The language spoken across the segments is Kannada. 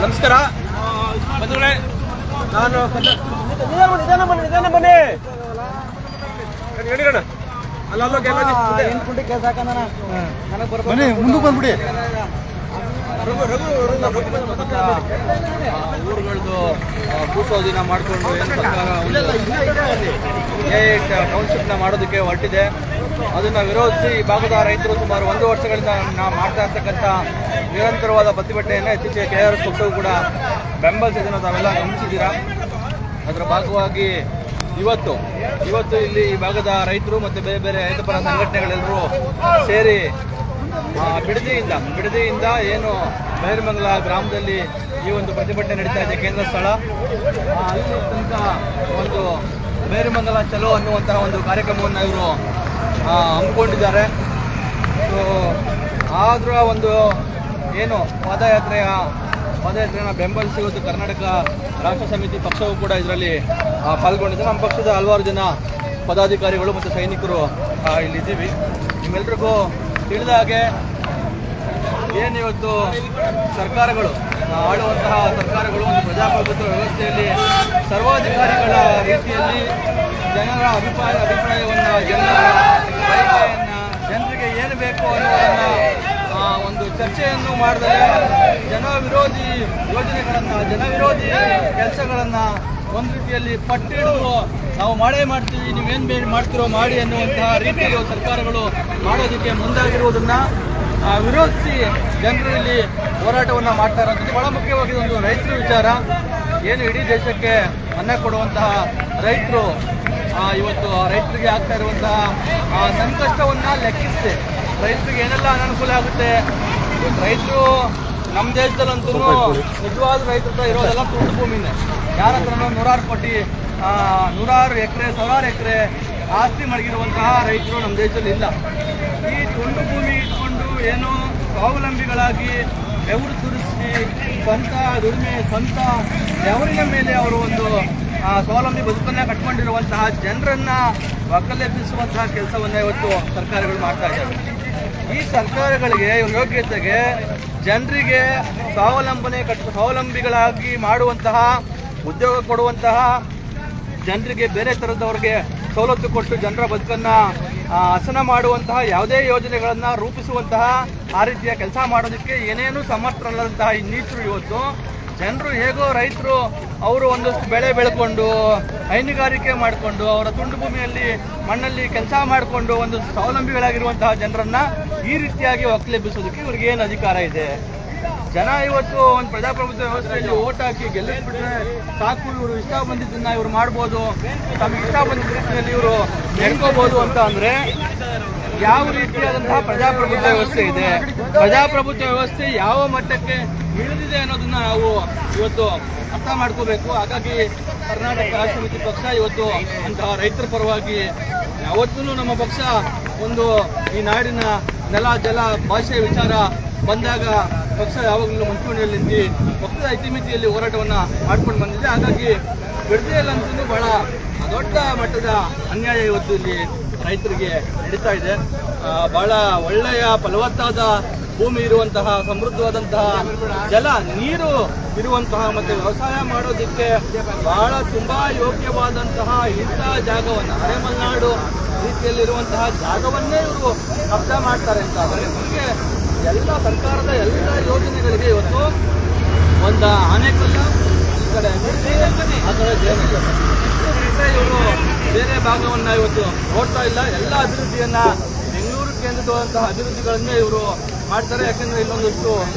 ನಮಸ್ಕಾರ ಬಂಧುಗಳೇ, ನಾನು ನಿಧಾನ ಬನ್ನಿ ಮುಂದಕ್ಕೆ ಬಂದ್ಬಿಡಿ. ಊರುಗಳದ್ದು ಭೂಸ್ವಾಧೀನ ಮಾಡಿಕೊಂಡು ಏನು ಸರ್ಕಾರ ಟೌನ್ಶಿಪ್ನ ಮಾಡೋದಕ್ಕೆ ಹೊರಟಿದೆ. ಅದನ್ನು ವಿರೋಧಿಸಿ ಈ ಭಾಗದ ರೈತರು ಸುಮಾರು 1 ವರ್ಷಗಳಿಂದ ನಾವು ಮಾಡ್ತಾ ಇರ್ತಕ್ಕಂಥ ನಿರಂತರವಾದ ಪ್ರತಿಭಟನೆಯನ್ನು ಇತ್ತೀಚೆಗೆ KRS ಪಕ್ಷವು ಕೂಡ ಬೆಂಬಲಿಸಿದ್ದನ್ನು ತಾವೆಲ್ಲ ಗಮನಿಸಿದ್ದೀರಾ. ಅದರ ಭಾಗವಾಗಿ ಇವತ್ತು ಇಲ್ಲಿ ಈ ಭಾಗದ ರೈತರು ಮತ್ತು ಬೇರೆ ಬೇರೆ ರೈತಪರ ಸಂಘಟನೆಗಳೆಲ್ಲರೂ ಸೇರಿ ಬಿಡದಿಯಿಂದ ಏನು ಬೈರಮಂಗಲ ಗ್ರಾಮದಲ್ಲಿ ಈ ಒಂದು ಪ್ರತಿಭಟನೆ ನಡೀತಾ ಇದೆ, ಕೇಂದ್ರ ಸ್ಥಳ, ಅಲ್ಲಿ ತನಕ ಒಂದು ಬೈರಮಂಗಲ ಚಲೋ ಅನ್ನುವಂತಹ ಒಂದು ಕಾರ್ಯಕ್ರಮವನ್ನು ಇವರು ಹಮ್ಮಿಕೊಂಡಿದ್ದಾರೆ. ಸೊ ಅದರ ಒಂದು ಏನು ಪಾದಯಾತ್ರೆಯನ್ನು ಬೆಂಬಲಿಸಿ ಇವತ್ತು ಕರ್ನಾಟಕ ರಾಷ್ಟ್ರ ಸಮಿತಿ ಪಕ್ಷವು ಕೂಡ ಇದರಲ್ಲಿ ಪಾಲ್ಗೊಂಡಿದೆ. ನಮ್ಮ ಪಕ್ಷದ ಹಲವಾರು ಜನ ಪದಾಧಿಕಾರಿಗಳು ಮತ್ತು ಸೈನಿಕರು ಇಲ್ಲಿದ್ದೀವಿ. ನಿಮ್ಮೆಲ್ರಿಗೂ ತಿಳಿದ ಹಾಗೆ ಏನು ಇವತ್ತು ಸರ್ಕಾರಗಳು ಆಳುವಂತಹ ಸರ್ಕಾರಗಳು ಒಂದು ಪ್ರಜಾಪ್ರಭುತ್ವ ವ್ಯವಸ್ಥೆಯಲ್ಲಿ ಸರ್ವಾಧಿಕಾರಿಗಳ ರೀತಿಯಲ್ಲಿ ಜನರ ಅಭಿಪ್ರಾಯವನ್ನು ಜನರಿಗೆ ಏನು ಬೇಕು ಅನ್ನೋದನ್ನು ಒಂದು ಚರ್ಚೆಯನ್ನು ಮಾಡಿದರೆ ಜನವಿರೋಧಿ ಯೋಜನೆಗಳನ್ನು ಜನವಿರೋಧಿ ಕೆಲಸಗಳನ್ನು ಒಂದು ರೀತಿಯಲ್ಲಿ ಪಟ್ಟಿಡಿದು ನಾವು ಮಾಡ್ತೀವಿ, ನೀವೇನು ಮಾಡ್ತಿರೋ ಮಾಡಿ ಅನ್ನುವಂತಹ ರೀತಿಯಲ್ಲಿ ಸರ್ಕಾರಗಳು ಮಾಡೋದಕ್ಕೆ ಮುಂದಾಗಿರುವುದನ್ನು ವಿರೋಧಿಸಿ ಜನರಲ್ಲಿ ಹೋರಾಟವನ್ನು ಮಾಡ್ತಾ ಇರೋದು ಬಹಳ ಮುಖ್ಯವಾಗಿ ಒಂದು ರೈತರ ವಿಚಾರ. ಏನು ಇಡೀ ದೇಶಕ್ಕೆ ಅನ್ನ ಕೊಡುವಂತಹ ರೈತರು ಇವತ್ತು ರೈತರಿಗೆ ಆಗ್ತಾ ಇರುವಂತಹ ಸಂಕಷ್ಟವನ್ನು ಲೆಕ್ಕಿಸದೆ ರೈತರಿಗೆ ಏನೆಲ್ಲ ಅನಾನುಕೂಲ ಆಗುತ್ತೆ. ರೈತರು ನಮ್ಮ ದೇಶದಲ್ಲಂತೂ ನಿಜವಾದ ರೈತರ ಹತ್ರ ಇರೋದೆಲ್ಲ ತುಂಡು ಭೂಮಿನೇ. ಯಾರ ಹತ್ರನೂ 100 ಕೋಟಿ 100 ಎಕರೆ 1000 ಎಕರೆ ಆಸ್ತಿ ಮಡಗಿರುವಂತಹ ರೈತರು ನಮ್ಮ ದೇಶದಲ್ಲಿ ಇಲ್ಲ. ಈ ತುಂಡು ಭೂಮಿ ಇಟ್ಕೊಂಡು ಏನು ಸ್ವಾವಲಂಬಿಗಳಾಗಿ ಬೆವರು ಸುರಿಸಿ ಸ್ವಂತ ದುಡಿಮೆ ಸ್ವಂತ ಬೆವರಿನ ಮೇಲೆ ಅವರು ಒಂದು ಸ್ವಾವಲಂಬಿ ಬದುಕನ್ನು ಕಟ್ಕೊಂಡಿರುವಂತಹ ಜನರನ್ನು ಒಕ್ಕಲೆಬ್ಬಿಸುವಂತಹ ಕೆಲಸವನ್ನು ಇವತ್ತು ಸರ್ಕಾರಗಳು ಮಾಡ್ತಾ ಇದ್ದಾರೆ. ಈ ಸರ್ಕಾರಗಳಿಗೆ ಯೋಗ್ಯತೆಗೆ ಜನರಿಗೆ ಸ್ವಾವಲಂಬಿಗಳಾಗಿ ಮಾಡುವಂತಹ ಉದ್ಯೋಗ ಕೊಡುವಂತಹ ಜನರಿಗೆ ಬೇರೆ ಥರದವ್ರಿಗೆ ಸವಲತ್ತು ಕೊಟ್ಟು ಜನರ ಬದುಕನ್ನು ಹಸನ ಮಾಡುವಂತಹ ಯಾವುದೇ ಯೋಜನೆಗಳನ್ನು ರೂಪಿಸುವಂತಹ ಆ ರೀತಿಯ ಕೆಲಸ ಮಾಡೋದಕ್ಕೆ ಏನೇನು ಸಮರ್ಥರಲ್ಲದಂತಹ ಇನ್ನೀಚರು ಇವತ್ತು ಜನರು ಹೇಗೋ ರೈತರು ಅವರು ಒಂದಷ್ಟು ಬೆಳೆ ಬೆಳ್ಕೊಂಡು ಹೈನುಗಾರಿಕೆ ಮಾಡಿಕೊಂಡು ಅವರ ತುಂಡು ಭೂಮಿಯಲ್ಲಿ ಮಣ್ಣಲ್ಲಿ ಕೆಲಸ ಮಾಡಿಕೊಂಡು ಒಂದು ಸ್ವಾವಲಂಬಿಗಳಾಗಿರುವಂತಹ ಜನರನ್ನು ಈ ರೀತಿಯಾಗಿ ಒಕ್ಕಲೆಬ್ಬಿಸೋದಕ್ಕೆ ಇವ್ರಿಗೆ ಏನು ಅಧಿಕಾರ ಇದೆ? ಜನ ಇವತ್ತು ಒಂದು ಪ್ರಜಾಪ್ರಭುತ್ವ ವ್ಯವಸ್ಥೆಯಲ್ಲಿ ಓಟ್ ಹಾಕಿ ಗೆಲ್ಲಿಸ್ಬಿಟ್ರೆ ಸಾಕು, ಇವರು ಇಷ್ಟ ಬಂದಿದ್ದನ್ನ ಇವರು ಮಾಡ್ಬೋದು, ತಮಗೆ ಇಷ್ಟ ಬಂದಿದ್ದ ರೀತಿಯಲ್ಲಿ ಇವರು ನೆಡ್ಕೋಬಹುದು ಅಂತ ಅಂದರೆ ಯಾವ ರೀತಿಯಾದಂತಹ ಪ್ರಜಾಪ್ರಭುತ್ವ ವ್ಯವಸ್ಥೆ ಇದೆ? ಪ್ರಜಾಪ್ರಭುತ್ವ ವ್ಯವಸ್ಥೆ ಯಾವ ಮಟ್ಟಕ್ಕೆ ಇಳಿದಿದೆ ಅನ್ನೋದನ್ನ ನಾವು ಇವತ್ತು ಅರ್ಥ ಮಾಡ್ಕೋಬೇಕು. ಹಾಗಾಗಿ ಕರ್ನಾಟಕ ರಾಷ್ಟ್ರ ಸಮಿತಿ ಪಕ್ಷ ಇವತ್ತು ಅಂತಹ ರೈತರ ಪರವಾಗಿ ಯಾವತ್ತೂ ನಮ್ಮ ಪಕ್ಷ ಒಂದು ಈ ನಾಡಿನ ನೆಲ ಜಲ ಭಾಷೆ ವಿಚಾರ ಬಂದಾಗ ಪಕ್ಷ ಯಾವಾಗಲೂ ಮುಂಚೂಣಿಯಲ್ಲಿ ನಿಂತು ಪಕ್ಷದ ಇತಿಮಿತಿಯಲ್ಲಿ ಹೋರಾಟವನ್ನು ಮಾಡ್ಕೊಂಡು ಬಂದಿದೆ. ಹಾಗಾಗಿ ಬಿಡದಿಯಲ್ಲಂತೂ ಬಹಳ ದೊಡ್ಡ ಮಟ್ಟದ ಅನ್ಯಾಯ ಇವತ್ತು ಇಲ್ಲಿ ರೈತರಿಗೆ ನಡೀತಾ ಇದೆ. ಬಹಳ ಒಳ್ಳೆಯ ಫಲವತ್ತಾದ ಭೂಮಿ ಇರುವಂತಹ ಸಮೃದ್ಧವಾದಂತಹ ಜಲ ನೀರು ಇರುವಂತಹ ಮತ್ತು ವ್ಯವಸಾಯ ಮಾಡೋದಕ್ಕೆ ಬಹಳ ತುಂಬಾ ಯೋಗ್ಯವಾದಂತಹ ಇಂಥ ಜಾಗವನ್ನು ಅರೆಮಲೆನಾಡು ರೀತಿಯಲ್ಲಿರುವಂತಹ ಜಾಗವನ್ನೇ ಇವರು ಕಬ್ಜಾ ಮಾಡ್ತಾರೆ ಅಂತ ಹೀಗೆ ಎಲ್ಲ ಸರ್ಕಾರದ ಎಲ್ಲ ಯೋಜನೆಗಳಿಗೆ ಇವತ್ತು ಒಂದು ಆನೆಕಲ್ಲ ಈ ಕಡೆ ಆ ಕಡೆ ಇವರು ಬೇರೆ ಭಾಗವನ್ನು ಇವತ್ತು ನೋಡ್ತಾ ಇಲ್ಲ. ಎಲ್ಲ ಅಭಿವೃದ್ಧಿಯನ್ನು ಬೆಂಗಳೂರು ಕೇಂದ್ರದಂತಹ ಅಭಿವೃದ್ಧಿಗಳನ್ನೇ ಇವರು ಮಾಡ್ತಾರೆ. ಯಾಕಂದ್ರೆ ಇಲ್ಲೊಂದಷ್ಟು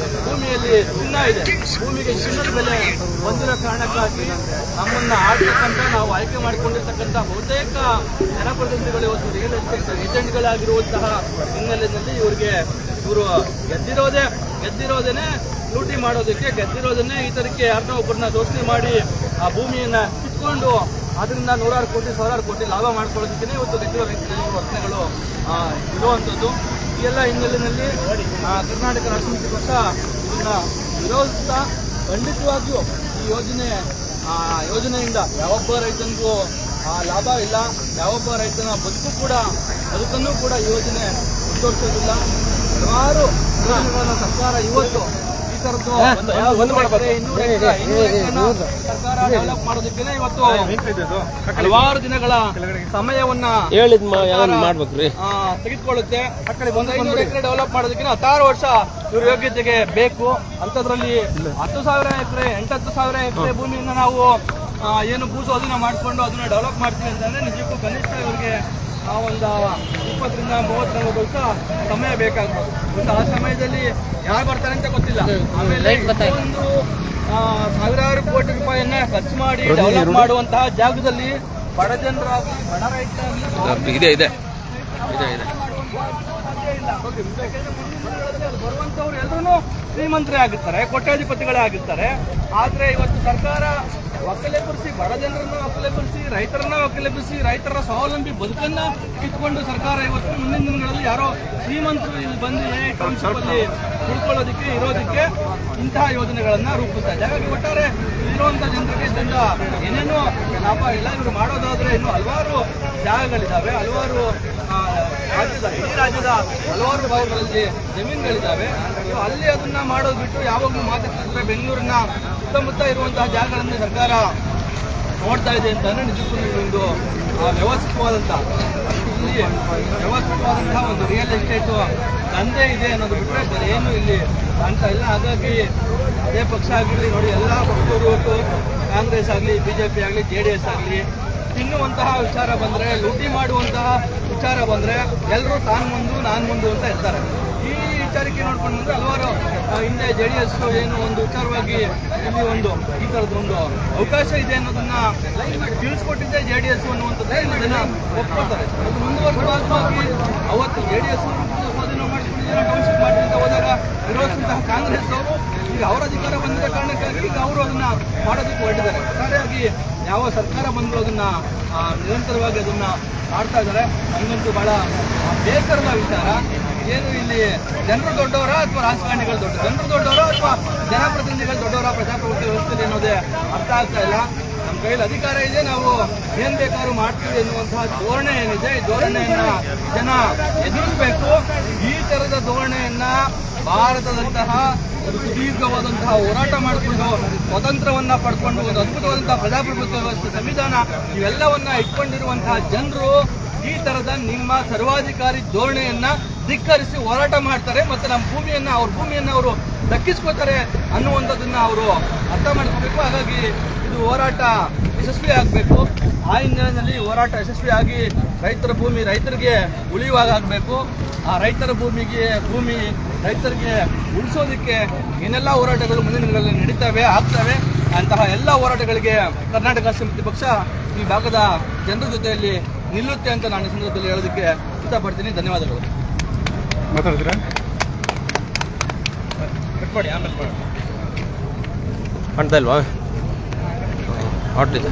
ಭೂಮಿಯಲ್ಲಿ ಚಿನ್ನ ಇದೆ, ಭೂಮಿಗೆ ಚಿನ್ನದ ಬೆಲೆ ಹೊಂದಿರೋ ಕಾರಣಕ್ಕಾಗಿ ನಮ್ಮನ್ನ ಆಡ್ತಕ್ಕಂಥ ನಾವು ಆಯ್ಕೆ ಮಾಡಿಕೊಂಡಿರ್ತಕ್ಕಂಥ ಬಹುತೇಕ ಜನಪ್ರತಿನಿಧಿಗಳು ಇವತ್ತು ರಿಯಲ್ ಎಸ್ಟೇಟ್ ಏಜೆಂಟ್ಗಳಾಗಿರುವಂತಹ ಹಿನ್ನೆಲೆಯಲ್ಲಿ ಇವರು ಗೆದ್ದಿರೋದೇನೆ ಲೂಟಿ ಮಾಡೋದಕ್ಕೆ, ಗೆದ್ದಿರೋದನ್ನೇ ಈ ತರಕ್ಕೆ ಯಾರನ್ನೋ ಒಬ್ಬರನ್ನ ದೋಷಣೆ ಮಾಡಿ ಆ ಭೂಮಿಯನ್ನು ಕಿತ್ಕೊಂಡು ಅದರಿಂದ 100 ಕೋಟಿ 1000 ಕೋಟಿ ಲಾಭ ಮಾಡ್ಕೊಳ್ಳೋದಕ್ಕೆ ಇವತ್ತು ಗೆದ್ದಿರೋ ರೈತರಲ್ಲಿ ವರ್ತನೆಗಳು ಇರುವಂಥದ್ದು. ಈ ಎಲ್ಲ ಹಿನ್ನೆಲೆಯಲ್ಲಿ ಕರ್ನಾಟಕ ರಾಷ್ಟ್ರ ಸಮಿತಿ ಪಕ್ಷ ಇದನ್ನ ವಿರೋಧಿಸ್ತಾ ಖಂಡಿತವಾಗಿಯೂ ಈ ಯೋಜನೆಯಿಂದ ಯಾವೊಬ್ಬ ರೈತನಿಗೂ ಲಾಭ ಇಲ್ಲ, ಯಾವೊಬ್ಬ ರೈತನ ಬದುಕನ್ನು ಕೂಡ ಈ ಯೋಜನೆ ಮುಂದುವರಿಸೋದಿಲ್ಲ. ಹಲವಾರು ಯೋಜನೆಗಳನ್ನ ಸರ್ಕಾರ ಇವತ್ತು ಈ ತರದ್ದು 200 ಎಕರೆ ಸರ್ಕಾರ ಡೆವಲಪ್ ಮಾಡೋದಕ್ಕೆ ಇವತ್ತು ಹಲವಾರು ದಿನಗಳ ಸಮಯವನ್ನ ತೆಗೆದುಕೊಳ್ಳುತ್ತೆ. 500 ಎಕರೆ ಡೆವಲಪ್ ಮಾಡೋದಕ್ಕೆ 16 ವರ್ಷ ಇವ್ರ ಯೋಗ್ಯತೆಗೆ ಬೇಕು. ಅಂತದ್ರಲ್ಲಿ 10,000 ಎಕರೆ 8,000 ಎಕರೆ ಭೂಮಿಯನ್ನ ನಾವು ಏನು ಭೂ ಸ್ವಾಧೀನ ಮಾಡಿಕೊಂಡು ಅದನ್ನ ಡೆವಲಪ್ ಮಾಡ್ತೀವಿ ಅಂತಂದ್ರೆ ನಿಜಕ್ಕೂ ಕನಿಷ್ಠ ಇವರಿಗೆ ಒಂದು 20 ರಿಂದ 30 ವರ್ಷ ಸಮಯ ಬೇಕಾಗ್ಬೋದು. ಮತ್ತು ಆ ಸಮಯದಲ್ಲಿ ಯಾರು ಬರ್ತಾರೆ ಅಂತ ಗೊತ್ತಿಲ್ಲ. ಆಮೇಲೆ ಒಂದು ಸಾವಿರಾರು ಕೋಟಿ ರೂಪಾಯಿಯನ್ನ ಖರ್ಚು ಮಾಡಿ ಡೆವಲಪ್ ಮಾಡುವಂತಹ ಜಾಗದಲ್ಲಿ ಬಡ ಜನರಾಗಲಿ ಬಡ ರೈತರಾಗಲಿ ಬರುವಂತವ್ರು ಎಲ್ಲರೂ ಶ್ರೀಮಂತರೇ ಆಗಿರ್ತಾರೆ, ಕೋಟ್ಯಾಧಿಪತಿಗಳೇ ಆಗಿರ್ತಾರೆ. ಆದ್ರೆ ಇವತ್ತು ಸರ್ಕಾರ ಒಕ್ಕಲೆಬ್ಬಿಸಿ ಬಡ ಜನರನ್ನ ಒಕ್ಕಲೆಬ್ಬಿಸಿ ರೈತರನ್ನ ಒಕ್ಕಲೆಬ್ಬಿಸಿ ರೈತರ ಸ್ವಾವಲಂಬಿ ಬದುಕನ್ನ ಕಿತ್ಕೊಂಡು ಸರ್ಕಾರ ಇವತ್ತು ಮುಂದಿನ ದಿನಗಳಲ್ಲಿ ಯಾರೋ ಶ್ರೀಮಂತರು ಇಲ್ಲಿ ಬಂದು ಟೌನ್ಶಿಪ್ಪಲ್ಲಿ ಉಳ್ಕೊಳ್ಳೋದಕ್ಕೆ ಇರೋದಕ್ಕೆ ಇಂತಹ ಯೋಜನೆಗಳನ್ನ ರೂಪಿಸ್ತಾ ಇದೆ. ಹಾಗಾಗಿ ಒಟ್ಟಾರೆ ಇರುವಂತ ಜನರಿಗೆ ಇದರಿಂದ ಏನೇನೋ ಲಾಭ ಇಲ್ಲ. ಇವರು ಮಾಡೋದಾದ್ರೆ ಇನ್ನು ಹಲವಾರು ಜಾಗಗಳಿದ್ದಾವೆ, ಹಲವಾರು ಇಡೀ ರಾಜ್ಯದ ಹಲವಾರು ಭಾಗಗಳಲ್ಲಿ ಜಮೀನುಗಳಿದ್ದಾವೆ. ಅಲ್ಲಿ ಅದನ್ನ ಮಾಡೋದು ಬಿಟ್ಟು ಯಾವಾಗಲೂ ಮಾತಾಡ್ತಿದ್ರೆ ಬೆಂಗಳೂರಿನ ಸುತ್ತಮುತ್ತ ಇರುವಂತಹ ಜಾಗಗಳನ್ನು ಸರ್ಕಾರ ನೋಡ್ತಾ ಇದೆ ಅಂತಂದ್ರೆ ನಿಜಕ್ಕೂ ಒಂದು ವ್ಯವಸ್ಥಿತವಾದಂತಹ ಒಂದು ರಿಯಲ್ ಎಸ್ಟೇಟ್ ದಂಧೆ ಇದೆ ಅನ್ನೋದು ಬಿಟ್ಟರೆ ಬೇರೆ ಏನು ಇಲ್ಲಿ ಕಾಣ್ತಾ ಇಲ್ಲ. ಹಾಗಾಗಿ ಅದೇ ಪಕ್ಷ ಆಗಿರಲಿ ನೋಡಿ, ಎಲ್ಲ ಪಕ್ಷಗಳು ಕಾಂಗ್ರೆಸ್ ಆಗಲಿ ಬಿಜೆಪಿ ಆಗಲಿ JDS ಆಗಲಿ ತಿನ್ನುವಂತಹ ವಿಚಾರ ಬಂದರೆ, ಲೂಟಿ ಮಾಡುವಂತಹ ವಿಚಾರ ಬಂದರೆ ಎಲ್ಲರೂ ತಾನು ಮುಂದು ನಾನು ಮುಂದು ಅಂತ ಇರ್ತಾರೆ. ಈ ವಿಚಾರಕ್ಕೆ ನೋಡ್ಕೊಂಡು ಬಂದರೆ ಹಲವಾರು ಹಿಂದೆ JDS ಏನು ಒಂದು ವಿಚಾರವಾಗಿ ಇಲ್ಲಿ ಒಂದು ಈ ಥರದ್ದೊಂದು ಅವಕಾಶ ಇದೆ ಅನ್ನೋದನ್ನ ತಿಳಿಸ್ಕೊಟ್ಟಿದ್ದೆ JDS ಅನ್ನುವಂಥದ್ದು ಅದನ್ನ ಒಪ್ಕೊಳ್ತಾರೆ. ಅದು ಮುಂದುವರೆದವಾಗಿ ಅವತ್ತು JDS ಸ್ವಾಧೀನ ಮಾಡಿಕೊಂಡಿದ್ದಾರೆ, ಟೌನ್ಶಿಪ್ ಮಾಡಿ ಅಂತ ಹೋದಾಗ ವಿರೋಧಿಸಿದಂತಹ ಕಾಂಗ್ರೆಸ್ ಅವರು ಈಗ ಅವರ ಅಧಿಕಾರ ಬಂದಿದ್ದ ಕಾರಣಕ್ಕಾಗಿ ಈಗ ಅವರು ಅದನ್ನ ಮಾಡೋದಕ್ಕೆ ಹೊರಟಿದ್ದಾರೆ. ಒಟ್ಟಾರೆಯಾಗಿ ಯಾವ ಸರ್ಕಾರ ಬಂದರೂ ಅದನ್ನ ನಿರಂತರವಾಗಿ ಅದನ್ನ ಮಾಡ್ತಾ ಇದ್ದಾರೆ. ನಮಗಂತೂ ಬಹಳ ಬೇಸರದ ವಿಚಾರ. ಏನು ಇಲ್ಲಿ ಜನರು ದೊಡ್ಡವರ ಅಥವಾ ರಾಜಕಾರಣಿಗಳು ಜನರು ದೊಡ್ಡವರ ಅಥವಾ ಜನಪ್ರತಿನಿಧಿಗಳು ದೊಡ್ಡವರ ಪ್ರಜಾಪ್ರಭುತ್ವ ವ್ಯವಸ್ಥೆಯಲ್ಲಿ ಅನ್ನೋದೇ ಅರ್ಥ ಆಗ್ತಾ ಇಲ್ಲ. ನಮ್ಮ ಕೈಯಲ್ಲಿ ಅಧಿಕಾರ ಇದೆ, ನಾವು ಏನ್ ಬೇಕಾದ್ರೂ ಮಾಡ್ತೀವಿ ಎನ್ನುವಂತಹ ಧೋರಣೆ ಏನಿದೆ, ಈ ಧೋರಣೆಯನ್ನ ಜನ ಎದುರಿಸಬೇಕು. ಈ ತರದ ಧೋರಣೆಯನ್ನ ಭಾರತದಂತಹ ಒಂದು ಸುದೀರ್ಘವಾದಂತಹ ಹೋರಾಟ ಮಾಡಿಕೊಂಡು ಸ್ವತಂತ್ರವನ್ನ ಪಡ್ಕೊಂಡು ಒಂದು ಅದ್ಭುತವಾದಂತಹ ಪ್ರಜಾಪ್ರಭುತ್ವ ವ್ಯವಸ್ಥೆ, ಸಂವಿಧಾನ ಇವೆಲ್ಲವನ್ನ ಇಟ್ಕೊಂಡಿರುವಂತಹ ಜನರು ಈ ತರದ ನಿಮ್ಮ ಸರ್ವಾಧಿಕಾರಿ ಧೋರಣೆಯನ್ನ ಧಿಕ್ಕರಿಸಿ ಹೋರಾಟ ಮಾಡ್ತಾರೆ. ಮತ್ತೆ ನಮ್ಮ ಭೂಮಿಯನ್ನ ಅವ್ರ ಭೂಮಿಯನ್ನ ಅವರು ದಕ್ಕಿಸ್ಕೋತಾರೆ ಅನ್ನುವಂಥದ್ದನ್ನ ಅವರು ಅರ್ಥ ಮಾಡ್ಕೋಬೇಕು. ಹಾಗಾಗಿ ಇದು ಹೋರಾಟ ಯಶಸ್ವಿ ಆಗಬೇಕು. ಆ ಹಿನ್ನೆಲೆಯಲ್ಲಿ ಹೋರಾಟ ಯಶಸ್ವಿ ಆಗಿ ರೈತರ ಭೂಮಿ ರೈತರಿಗೆ ಉಳಿಯುವಾಗ ಆಗಬೇಕು. ಆ ರೈತರ ಭೂಮಿ ರೈತರಿಗೆ ಉಳಿಸೋದಕ್ಕೆ ಏನೆಲ್ಲ ಹೋರಾಟಗಳು ಮುಂದಿನ ದಿನಗಳಲ್ಲಿ ನಡೀತವೆ ಆಗ್ತವೆ. ಅಂತಹ ಎಲ್ಲ ಹೋರಾಟಗಳಿಗೆ ಕರ್ನಾಟಕ ಸಮಿತಿ ಪಕ್ಷ ಈ ಭಾಗದ ಜನರ ಜೊತೆಯಲ್ಲಿ ನಿಲ್ಲುತ್ತೆ ಅಂತ ನಾನು ಈ ಸಂದರ್ಭದಲ್ಲಿ ಹೇಳೋದಕ್ಕೆ ಇಷ್ಟಪಡ್ತೀನಿ. ಧನ್ಯವಾದಗಳು. ಮಾತಾಡ್ತೀರಾ? ಕಟ್ ಮಾಡಿ, ಆಮೇಲೆ ಮಾಡಿ. ಕಾಣ್ತಾ ಇಲ್ವಾ? ಆಟಿದೆ.